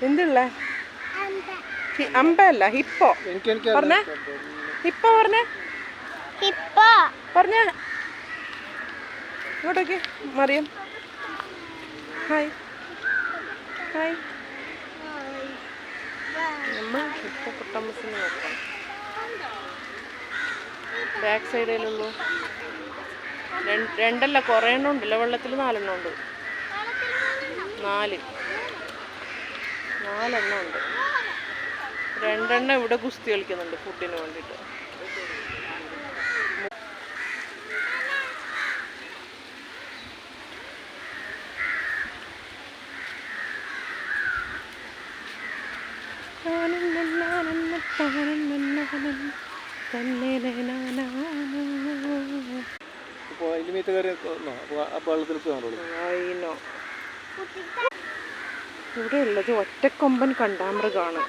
എന്തുള്ള അമ്പല്ല Hippo പറഞ്ഞ Hippo പറഞ്ഞ പറഞ്ഞ ഇങ്ങോട്ടേക്ക് മറിയം ഹായ് ഹായ് നമ്മൾ ഹിപ്പോപ്പൊട്ടാമസിനെ നോക്കാം ബാക്ക് സൈഡിലുള്ളൂ രണ്ടല്ല കുറേ എണ്ണം ഉണ്ടല്ലോ വെള്ളത്തിൽ 4 എണ്ണം ഉണ്ട് 4 എണ്ണം ഉണ്ട് 2 എണ്ണം ഇവിടെ ഗുസ്തി കളിക്കുന്നുണ്ട് ഫുഡിന് വേണ്ടിയിട്ട് ഇവിടെ ഉള്ളത് ഒറ്റക്കൊമ്പൻ കണ്ടാമൃഗാണ്.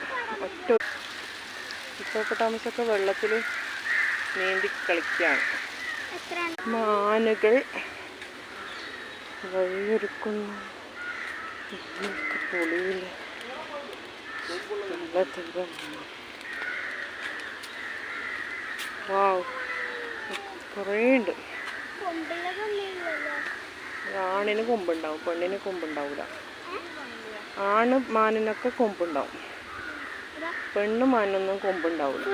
ഹിപ്പോപ്പൊട്ടാമസൊക്കെ വെള്ളത്തിൽ നീന്തി കളിക്കുകയാണ്. മാനുകൾ വഴിയൊരുക്കുന്നു. പൊളിയിൽ വാവ് കുറേ ഉണ്ട്. ആണിന് കൊമ്പുണ്ടാവും, പെണ്ണിന് കൊമ്പുണ്ടാവില്ല. ആണ് മാനിനൊക്കെ കൊമ്പുണ്ടാവും, പെണ്ണ് മാനൊന്നും കൊമ്പുണ്ടാവില്ല.